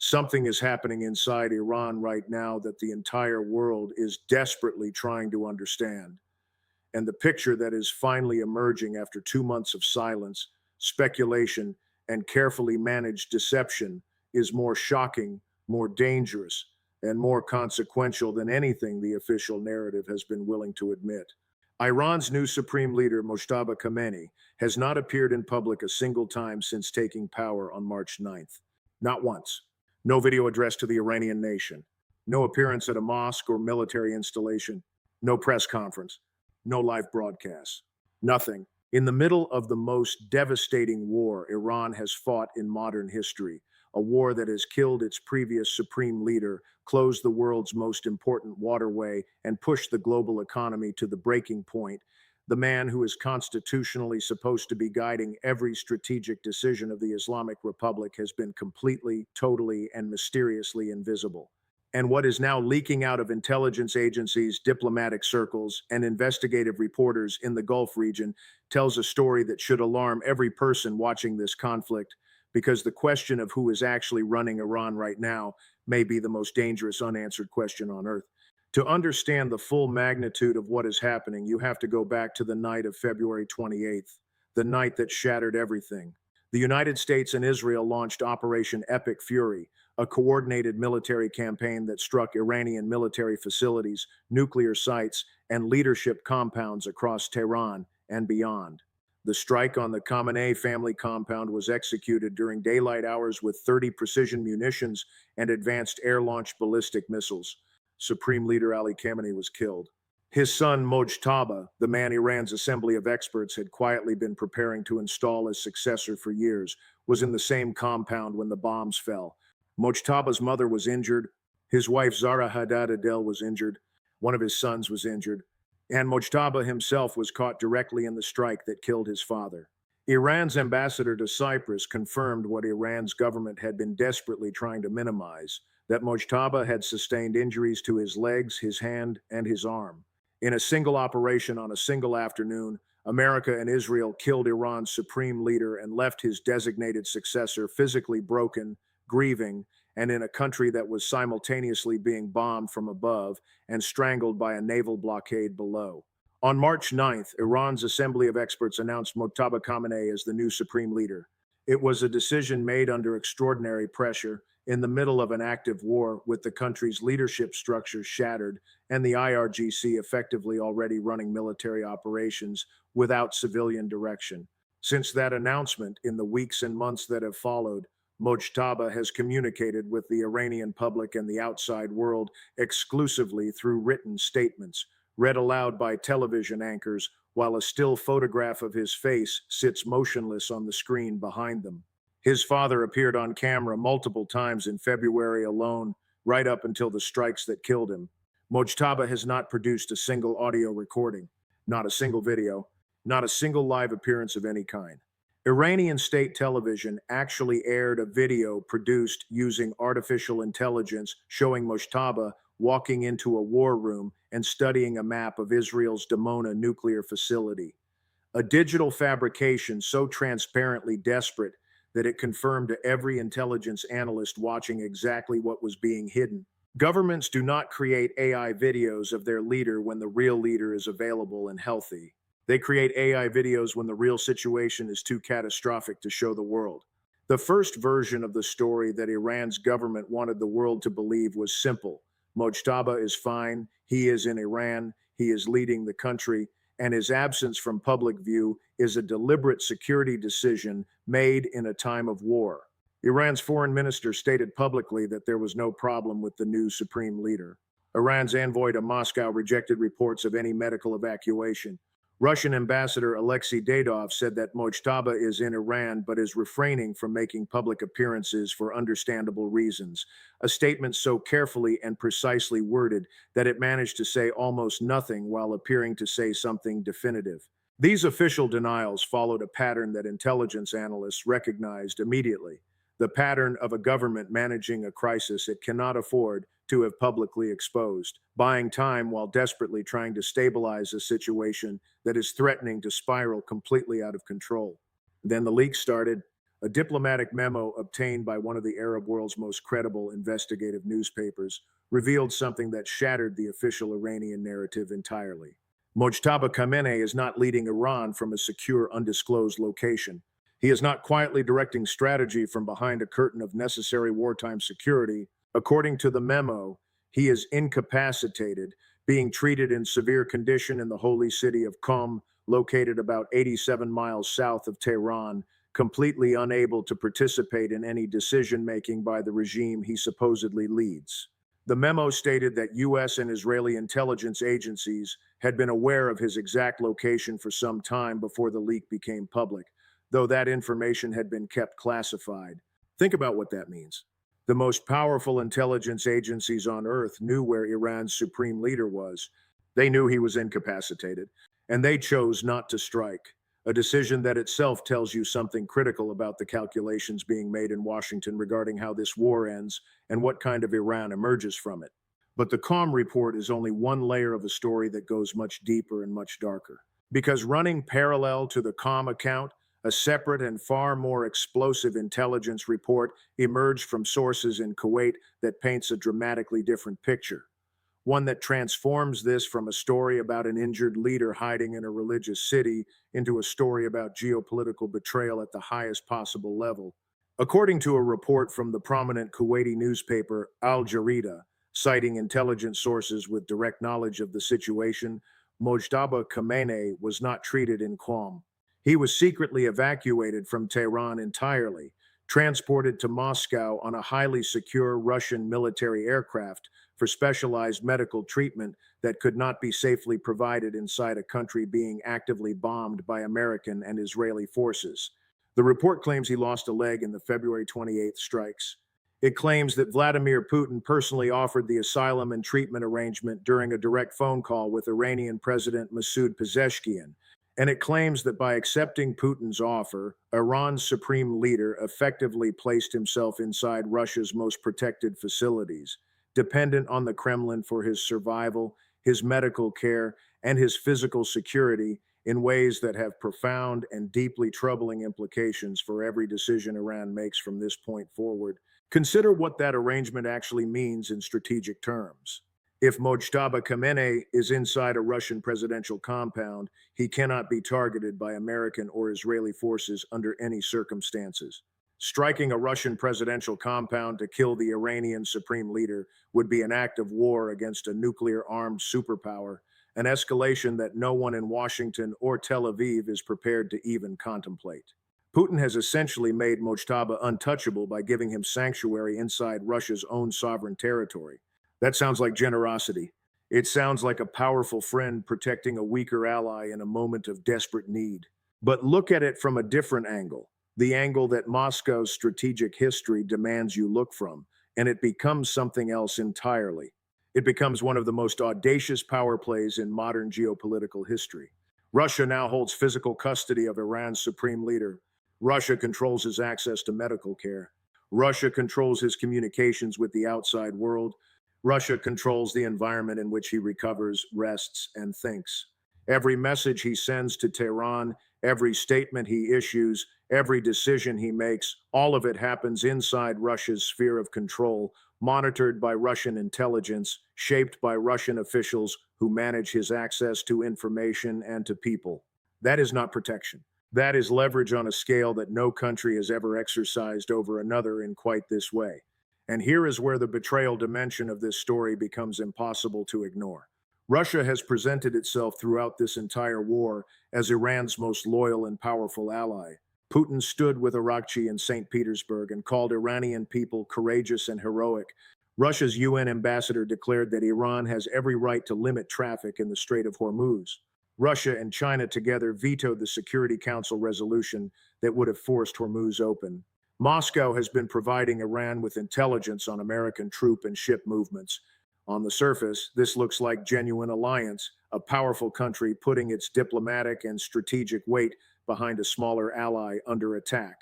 Something is happening inside Iran right now that the entire world is desperately trying to understand. And the picture that is finally emerging after 2 months of silence, speculation, and carefully managed deception is more shocking, more dangerous, and more consequential than anything the official narrative has been willing to admit. Iran's new supreme leader, Mojtaba Khamenei, has not appeared in public a single time since taking power on March 9th. Not once. No video addressed to the Iranian nation. No appearance at a mosque or military installation. No press conference. No live broadcasts. Nothing. In the middle of the most devastating war Iran has fought in modern history, a war that has killed its previous supreme leader, closed the world's most important waterway, and pushed the global economy to the breaking point, the man who is constitutionally supposed to be guiding every strategic decision of the Islamic Republic has been completely, totally, and mysteriously invisible. And what is now leaking out of intelligence agencies, diplomatic circles, and investigative reporters in the Gulf region tells a story that should alarm every person watching this conflict, because the question of who is actually running Iran right now may be the most dangerous unanswered question on earth. To understand the full magnitude of what is happening, you have to go back to the night of February 28th, the night that shattered everything. The United States and Israel launched Operation Epic Fury, a coordinated military campaign that struck Iranian military facilities, nuclear sites, and leadership compounds across Tehran and beyond. The strike on the Khamenei family compound was executed during daylight hours with 30 precision munitions and advanced air-launched ballistic missiles. Supreme Leader Ali Khamenei was killed. His son, Mojtaba, the man Iran's Assembly of Experts had quietly been preparing to install as successor for years, was in the same compound when the bombs fell. Mojtaba's mother was injured. His wife, Zara Haddad Adel, was injured. One of his sons was injured. And Mojtaba himself was caught directly in the strike that killed his father. Iran's ambassador to Cyprus confirmed what Iran's government had been desperately trying to minimize, that Mojtaba had sustained injuries to his legs, his hand, and his arm. In a single operation on a single afternoon, America and Israel killed Iran's supreme leader and left his designated successor physically broken, grieving, and in a country that was simultaneously being bombed from above and strangled by a naval blockade below. On March 9th, Iran's Assembly of Experts announced Mojtaba Khamenei as the new supreme leader. It was a decision made under extraordinary pressure, in the middle of an active war, with the country's leadership structure shattered and the IRGC effectively already running military operations without civilian direction. Since that announcement, in the weeks and months that have followed, Mojtaba has communicated with the Iranian public and the outside world exclusively through written statements, read aloud by television anchors, while a still photograph of his face sits motionless on the screen behind them. His father appeared on camera multiple times in February alone, right up until the strikes that killed him. Mojtaba has not produced a single audio recording, not a single video, not a single live appearance of any kind. Iranian state television actually aired a video produced using artificial intelligence showing Mojtaba walking into a war room and studying a map of Israel's Dimona nuclear facility. A digital fabrication so transparently desperate that it confirmed to every intelligence analyst watching exactly what was being hidden. Governments do not create AI videos of their leader when the real leader is available and healthy. They create AI videos when the real situation is too catastrophic to show the world. The first version of the story that Iran's government wanted the world to believe was simple. Mojtaba is fine, he is in Iran, he is leading the country, and his absence from public view is a deliberate security decision made in a time of war. Iran's foreign minister stated publicly that there was no problem with the new supreme leader. Iran's envoy to Moscow rejected reports of any medical evacuation. Russian Ambassador Alexei Dadov said that Mojtaba is in Iran but is refraining from making public appearances for understandable reasons, a statement so carefully and precisely worded that it managed to say almost nothing while appearing to say something definitive. These official denials followed a pattern that intelligence analysts recognized immediately, the pattern of a government managing a crisis it cannot afford to have publicly exposed, buying time while desperately trying to stabilize a situation that is threatening to spiral completely out of control. Then the leaks started. A diplomatic memo obtained by one of the Arab world's most credible investigative newspapers revealed something that shattered the official Iranian narrative entirely. Mojtaba Khamenei is not leading Iran from a secure, undisclosed location. He is not quietly directing strategy from behind a curtain of necessary wartime security. According to the memo, he is incapacitated, being treated in severe condition in the holy city of Qom, located about 87 miles south of Tehran, completely unable to participate in any decision-making by the regime he supposedly leads. The memo stated that U.S. and Israeli intelligence agencies had been aware of his exact location for some time before the leak became public, though that information had been kept classified. Think about what that means. The most powerful intelligence agencies on Earth knew where Iran's supreme leader was. They knew he was incapacitated, and they chose not to strike, a decision that itself tells you something critical about the calculations being made in Washington regarding how this war ends and what kind of Iran emerges from it. But the Qom report is only one layer of a story that goes much deeper and much darker. Because running parallel to the Qom account, a separate and far more explosive intelligence report emerged from sources in Kuwait that paints a dramatically different picture. One that transforms this from a story about an injured leader hiding in a religious city into a story about geopolitical betrayal at the highest possible level. According to a report from the prominent Kuwaiti newspaper Al Jarida, citing intelligence sources with direct knowledge of the situation, Mojtaba Khamenei was not treated in Qom. He was secretly evacuated from Tehran entirely, transported to Moscow on a highly secure Russian military aircraft for specialized medical treatment that could not be safely provided inside a country being actively bombed by American and Israeli forces. The report claims he lost a leg in the February 28th strikes. It claims that Vladimir Putin personally offered the asylum and treatment arrangement during a direct phone call with Iranian President Masoud Pezeshkian. And it claims that by accepting Putin's offer, Iran's supreme leader effectively placed himself inside Russia's most protected facilities, dependent on the Kremlin for his survival, his medical care, and his physical security in ways that have profound and deeply troubling implications for every decision Iran makes from this point forward. Consider what that arrangement actually means in strategic terms. If Mojtaba Khamenei is inside a Russian presidential compound, he cannot be targeted by American or Israeli forces under any circumstances. Striking a Russian presidential compound to kill the Iranian supreme leader would be an act of war against a nuclear-armed superpower, an escalation that no one in Washington or Tel Aviv is prepared to even contemplate. Putin has essentially made Mojtaba untouchable by giving him sanctuary inside Russia's own sovereign territory. That sounds like generosity. It sounds like a powerful friend protecting a weaker ally in a moment of desperate need. But look at it from a different angle, the angle that Moscow's strategic history demands you look from, and it becomes something else entirely. It becomes one of the most audacious power plays in modern geopolitical history. Russia now holds physical custody of Iran's supreme leader. Russia controls his access to medical care. Russia controls his communications with the outside world. Russia controls the environment in which he recovers, rests, and thinks. Every message he sends to Tehran, every statement he issues, every decision he makes, all of it happens inside Russia's sphere of control, monitored by Russian intelligence, shaped by Russian officials who manage his access to information and to people. That is not protection. That is leverage on a scale that no country has ever exercised over another in quite this way. And here is where the betrayal dimension of this story becomes impossible to ignore. Russia has presented itself throughout this entire war as Iran's most loyal and powerful ally. Putin stood with Arakchi in St. Petersburg and called Iranian people courageous and heroic. Russia's UN ambassador declared that Iran has every right to limit traffic in the Strait of Hormuz. Russia and China together vetoed the Security Council resolution that would have forced Hormuz open. Moscow has been providing Iran with intelligence on American troop and ship movements. On the surface, this looks like genuine alliance, a powerful country putting its diplomatic and strategic weight behind a smaller ally under attack.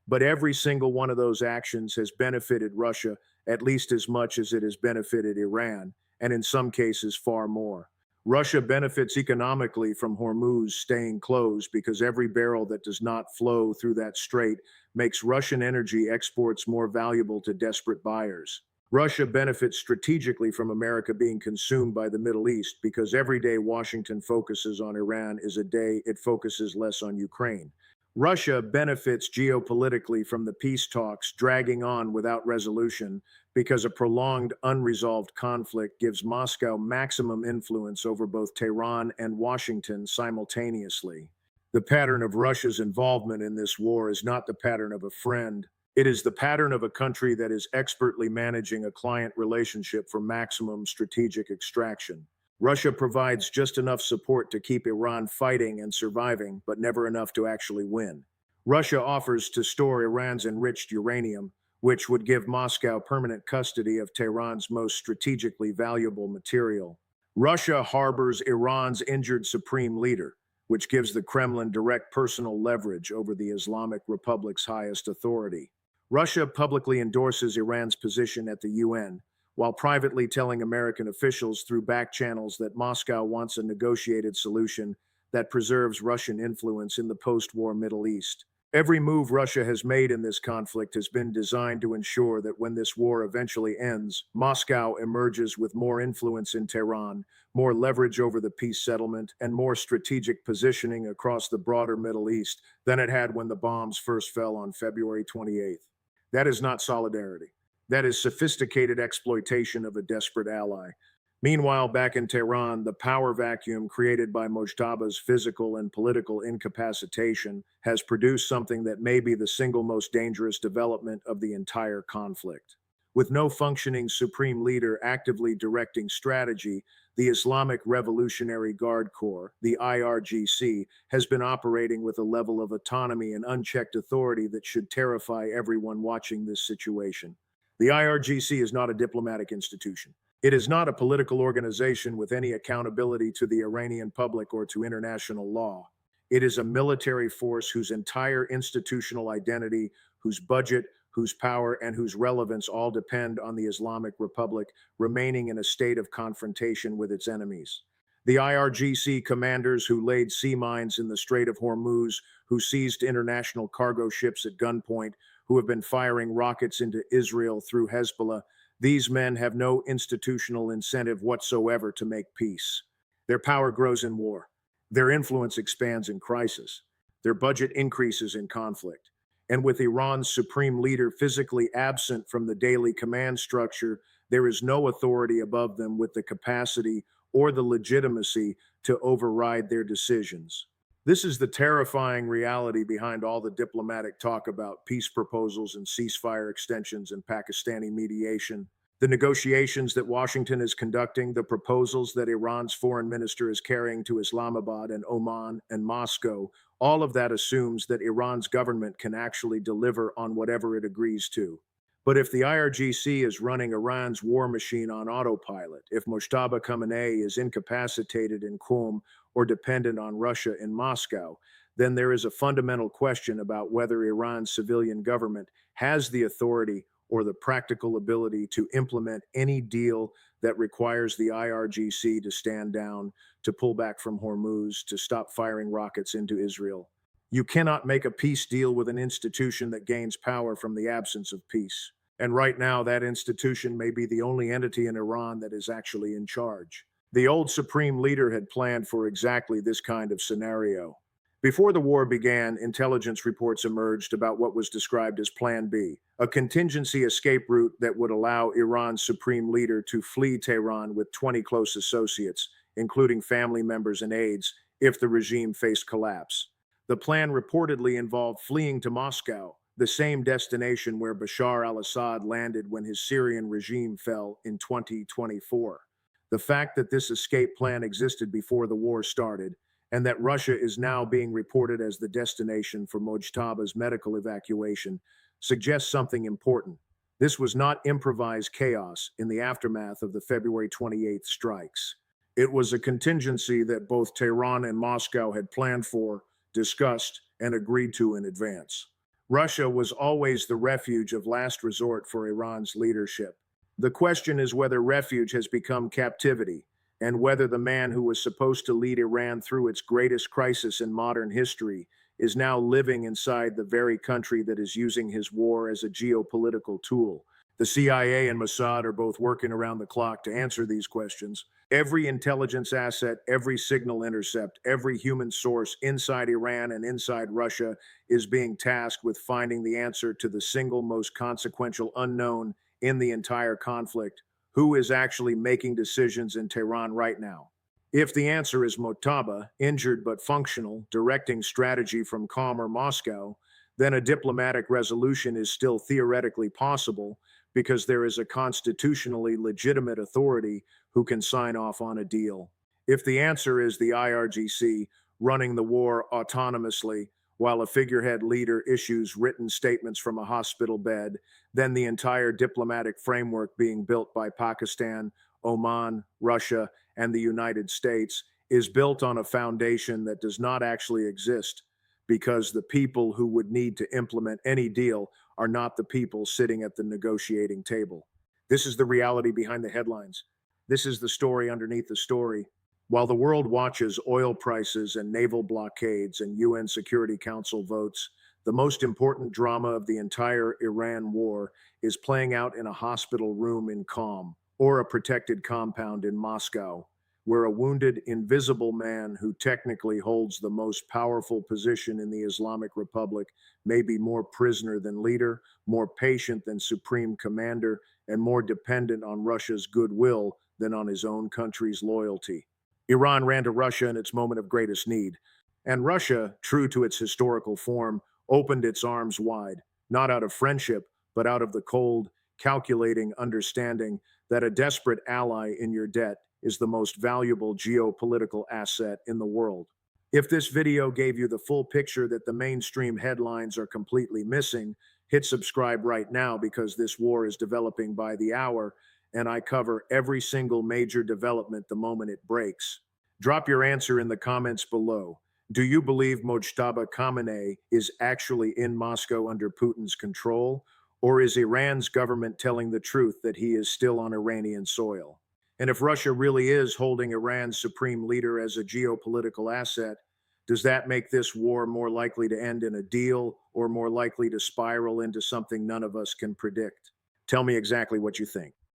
But every single one of those actions has benefited Russia at least as much as it has benefited Iran, and in some cases far more. Russia benefits economically from Hormuz staying closed because every barrel that does not flow through that strait makes Russian energy exports more valuable to desperate buyers. Russia benefits strategically from America being consumed by the Middle East because every day Washington focuses on Iran is a day it focuses less on Ukraine. Russia benefits geopolitically from the peace talks dragging on without resolution because a prolonged, unresolved conflict gives Moscow maximum influence over both Tehran and Washington simultaneously. The pattern of Russia's involvement in this war is not the pattern of a friend. It is the pattern of a country that is expertly managing a client relationship for maximum strategic extraction. Russia provides just enough support to keep Iran fighting and surviving, but never enough to actually win. Russia offers to store Iran's enriched uranium, which would give Moscow permanent custody of Tehran's most strategically valuable material. Russia harbors Iran's injured supreme leader, which gives the Kremlin direct personal leverage over the Islamic Republic's highest authority. Russia publicly endorses Iran's position at the UN, while privately telling American officials through back channels that Moscow wants a negotiated solution that preserves Russian influence in the post-war Middle East. Every move Russia has made in this conflict has been designed to ensure that when this war eventually ends, Moscow emerges with more influence in Tehran, more leverage over the peace settlement, and more strategic positioning across the broader Middle East than it had when the bombs first fell on February 28th. That is not solidarity. That is sophisticated exploitation of a desperate ally. Meanwhile, back in Tehran, the power vacuum created by Mojtaba's physical and political incapacitation has produced something that may be the single most dangerous development of the entire conflict. With no functioning supreme leader actively directing strategy, the Islamic Revolutionary Guard Corps, the IRGC, has been operating with a level of autonomy and unchecked authority that should terrify everyone watching this situation. The IRGC is not a diplomatic institution. It is not a political organization with any accountability to the Iranian public or to international law. It is a military force whose entire institutional identity, whose budget, whose power, and whose relevance all depend on the Islamic Republic remaining in a state of confrontation with its enemies. The IRGC commanders who laid sea mines in the Strait of Hormuz, who seized international cargo ships at gunpoint, who have been firing rockets into Israel through Hezbollah, these men have no institutional incentive whatsoever to make peace. Their power grows in war. Their influence expands in crisis. Their budget increases in conflict. And with Iran's supreme leader physically absent from the daily command structure, there is no authority above them with the capacity or the legitimacy to override their decisions. This is the terrifying reality behind all the diplomatic talk about peace proposals and ceasefire extensions and Pakistani mediation. The negotiations that Washington is conducting, the proposals that Iran's foreign minister is carrying to Islamabad and Oman and Moscow, all of that assumes that Iran's government can actually deliver on whatever it agrees to. But if the IRGC is running Iran's war machine on autopilot, if Mojtaba Khamenei is incapacitated in Qom or dependent on Russia in Moscow, then there is a fundamental question about whether Iran's civilian government has the authority or the practical ability to implement any deal that requires the IRGC to stand down, to pull back from Hormuz, to stop firing rockets into Israel. You cannot make a peace deal with an institution that gains power from the absence of peace. And right now, that institution may be the only entity in Iran that is actually in charge. The old supreme leader had planned for exactly this kind of scenario. Before the war began, intelligence reports emerged about what was described as Plan B, a contingency escape route that would allow Iran's supreme leader to flee Tehran with 20 close associates, including family members and aides, if the regime faced collapse. The plan reportedly involved fleeing to Moscow, the same destination where Bashar al-Assad landed when his Syrian regime fell in 2024. The fact that this escape plan existed before the war started, and that Russia is now being reported as the destination for Mojtaba's medical evacuation, suggests something important. This was not improvised chaos in the aftermath of the February 28th strikes. It was a contingency that both Tehran and Moscow had planned for, discussed, and agreed to in advance. Russia was always the refuge of last resort for Iran's leadership. The question is whether refuge has become captivity, and whether the man who was supposed to lead Iran through its greatest crisis in modern history is now living inside the very country that is using his war as a geopolitical tool. The CIA and Mossad are both working around the clock to answer these questions. Every intelligence asset, every signal intercept, every human source inside Iran and inside Russia is being tasked with finding the answer to the single most consequential unknown in the entire conflict: who is actually making decisions in Tehran right now. If the answer is Motaba, injured but functional, directing strategy from calmer Moscow, then a diplomatic resolution is still theoretically possible because there is a constitutionally legitimate authority who can sign off on a deal. If the answer is the IRGC running the war autonomously while a figurehead leader issues written statements from a hospital bed, then the entire diplomatic framework being built by Pakistan, Oman, Russia, and the United States is built on a foundation that does not actually exist, because the people who would need to implement any deal are not the people sitting at the negotiating table. This is the reality behind the headlines. This is the story underneath the story. While the world watches oil prices and naval blockades and UN Security Council votes, the most important drama of the entire Iran war is playing out in a hospital room in Qom, or a protected compound in Moscow, where a wounded, invisible man who technically holds the most powerful position in the Islamic Republic may be more prisoner than leader, more patient than supreme commander, and more dependent on Russia's goodwill than on his own country's loyalty. Iran ran to Russia in its moment of greatest need, and Russia, true to its historical form, opened its arms wide, not out of friendship, but out of the cold, calculating understanding that a desperate ally in your debt is the most valuable geopolitical asset in the world. If this video gave you the full picture that the mainstream headlines are completely missing, hit subscribe right now, because this war is developing by the hour, and I cover every single major development the moment it breaks. Drop your answer in the comments below. Do you believe Mojtaba Khamenei is actually in Moscow under Putin's control, or is Iran's government telling the truth that he is still on Iranian soil? And if Russia really is holding Iran's supreme leader as a geopolitical asset, does that make this war more likely to end in a deal, or more likely to spiral into something none of us can predict? Tell me exactly what you think.